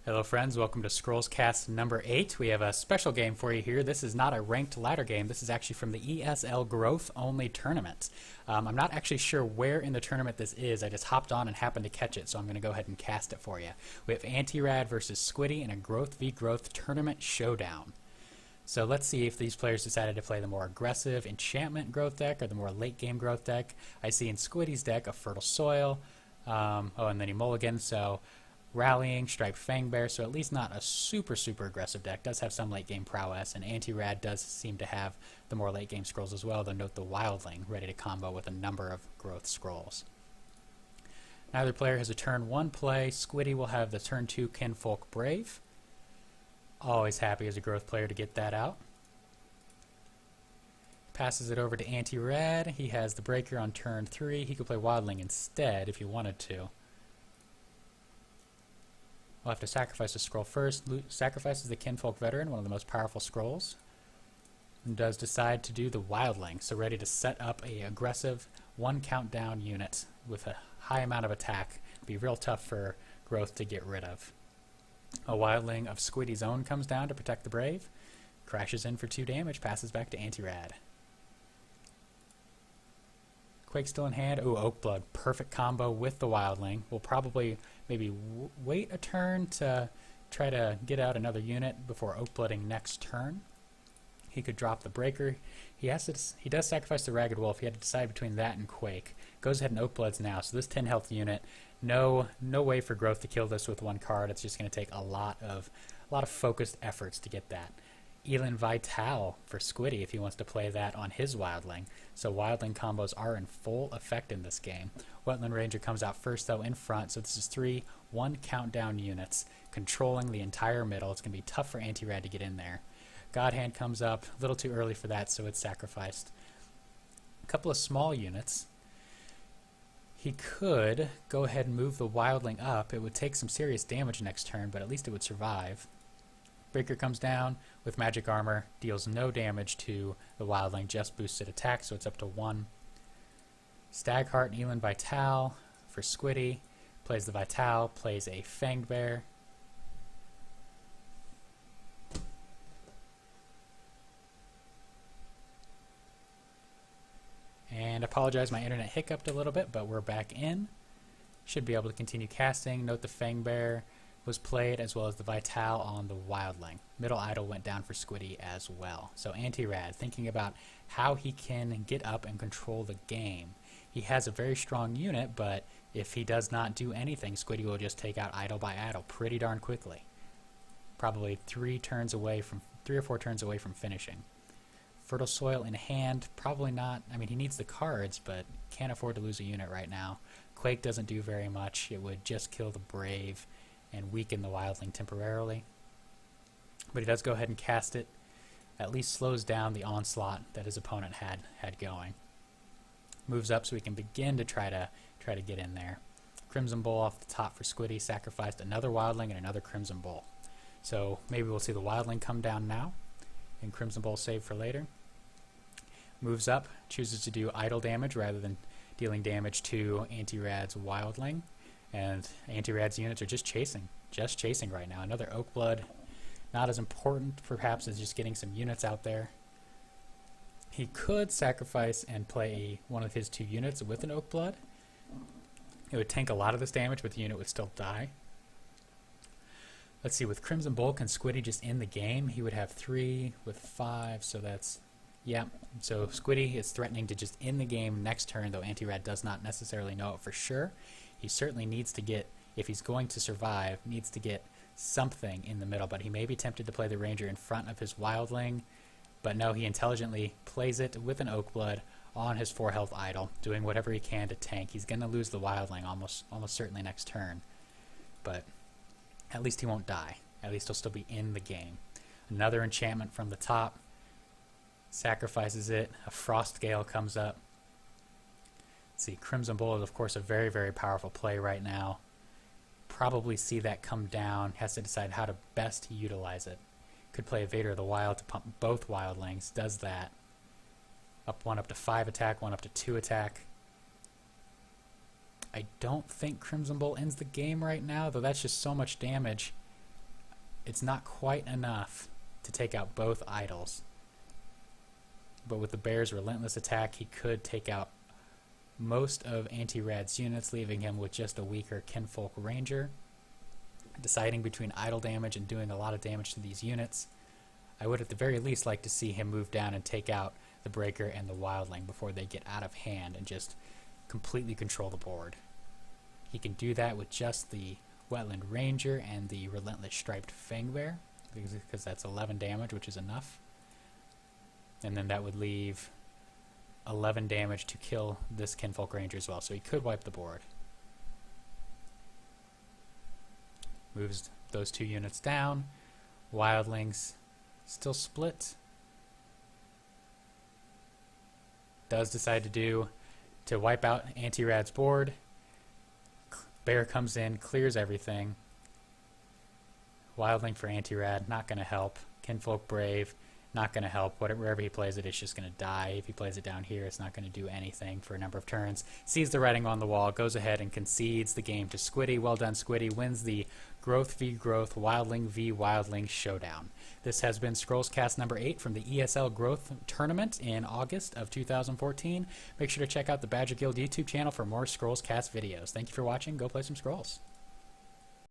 Hello friends, welcome to Scrollscast number 8. We have a special game for you here. This is not a ranked ladder game. This is actually from the ESL Growth only tournament. I'm not actually sure where in the tournament this is. I just hopped on and happened to catch it, so I'm going to go ahead and cast it for you. We have Antirad versus Squiddy in a Growth v Growth tournament showdown. So let's see if these players decided to play the more aggressive enchantment growth deck or the more late game growth deck. I see in Squiddy's deck a Fertile Soil, and then he mulligans, so Rallying, Striped Fangbear, so at least not a super aggressive deck. Does have some late game prowess, and Antirad does seem to have the more late game scrolls as well, though note the Wildling ready to combo with a number of growth scrolls. Neither player has a turn 1 play. Squiddy will have the turn 2 Kinfolk Brave. Always happy as a growth player to get that out. Passes it over to Antirad. He has the Breaker on turn 3. He could play Wildling instead if he wanted to. We'll have to sacrifice a scroll first. Sacrifices the Kinfolk Veteran, one of the most powerful scrolls, and does decide to do the Wildling, so ready to set up a aggressive 1 countdown unit with a high amount of attack. Be real tough for growth to get rid of. A Wildling of Squiddy's own comes down to protect the Brave, crashes in for 2 damage, passes back to Antirad. Quake still in hand. Ooh, Oakblood. Perfect combo with the Wildling. We'll probably maybe wait a turn to try to get out another unit before Oakblooding next turn. He could drop the Breaker. He does sacrifice the Ragged Wolf. He had to decide between that and Quake. Goes ahead and Oakbloods now. So this 10 health unit, no way for growth to kill this with 1 card. It's just going to take a lot of focused efforts to get that. Elin Vital for Squiddy if he wants to play that on his Wildling. So Wildling combos are in full effect in this game. Wetland Ranger comes out first though in front, so this is 3 1 countdown units controlling the entire middle. It's going to be tough for Antirad to get in there. Godhand comes up, a little too early for that, so it's sacrificed. A couple of small units. He could go ahead and move the Wildling up. It would take some serious damage next turn, but at least it would survive. Breaker comes down with magic armor, deals no damage to the Wildling, just boosted attack, so it's up to 1. Stagheart and Elin Vital for Squiddy. Plays the Vital, plays a Fanged Bear. And I apologize, my internet hiccuped a little bit, but we're back in. Should be able to continue casting. Note the Fanged Bear was played, as well as the Vital on the Wildling. Middle Idol went down for Squiddy as well. So Antirad, thinking about how he can get up and control the game. He has a very strong unit, but if he does not do anything, Squiddy will just take out idol by idol pretty darn quickly. Probably 3 or 4 turns away from finishing. Fertile Soil in hand, probably not. I mean, he needs the cards, but can't afford to lose a unit right now. Quake doesn't do very much. It would just kill the Brave and weaken the Wildling temporarily. But he does go ahead and cast it. At least slows down the onslaught that his opponent had going. Moves up so he can begin to try to get in there. Crimson Bull off the top for Squiddy. Sacrificed another Wildling and another Crimson Bull. So maybe we'll see the Wildling come down now, and Crimson Bull save for later. Moves up, chooses to do idle damage rather than dealing damage to Antirad's Wildling. And Antirad's units are just chasing right now. Another Oakblood, not as important perhaps as just getting some units out there. He could sacrifice and play one of his 2 units with an Oakblood. It would tank a lot of this damage, but the unit would still die. Let's see, with Crimson Bull, can Squiddy just end the game? He would have 3 with 5, so that's, yeah. So Squiddy is threatening to just end the game next turn, though Antirad does not necessarily know it for sure. He certainly needs to get, if he's going to survive, needs to get something in the middle, but he may be tempted to play the Ranger in front of his Wildling. But no, he intelligently plays it with an Oakblood on his 4 health idol, doing whatever he can to tank. He's going to lose the Wildling almost certainly next turn. But at least he won't die. At least he'll still be in the game. Another enchantment from the top. Sacrifices it. A Frost Gale comes up. Let's see, Crimson Bull is of course a very powerful play right now. Probably see that come down. Has to decide how to best utilize it. Could play Vader of the Wild to pump both Wildlings. Does that. One up to 5 attack, 1 up to 2 attack. I don't think Crimson Bull ends the game right now, though that's just so much damage. it's not quite enough to take out both idols. But with the bear's relentless attack, he could take out most of Antirad's units, leaving him with just a weaker Kinfolk Ranger. Deciding between idol damage and doing a lot of damage to these units, I would at the very least like to see him move down and take out the Breaker and the Wildling before they get out of hand and just completely control the board. He can do that with just the Wetland Ranger and the Relentless Striped Fangbear, because that's 11 damage, which is enough. And then that would leave 11 damage to kill this Kinfolk Ranger as well, so he could wipe the board. Moves those two units down. Wildlings still split. Does decide to wipe out Antirad's board. Bear comes in, clears everything. Wildling for Antirad, not going to help. Kinfolk Brave, not going to help. Wherever he plays it, it's just going to die. If he plays it down here, it's not going to do anything for a number of turns. Sees the writing on the wall, goes ahead and concedes the game to Squiddy. Well done, Squiddy. Wins the Growth v Growth, Wildling v Wildling showdown. This has been Scrollscast number 8 from the ESL Growth tournament in August of 2014. Make sure to check out the Badger Guild YouTube channel for more Scrollscast videos. Thank you for watching. Go play some Scrolls.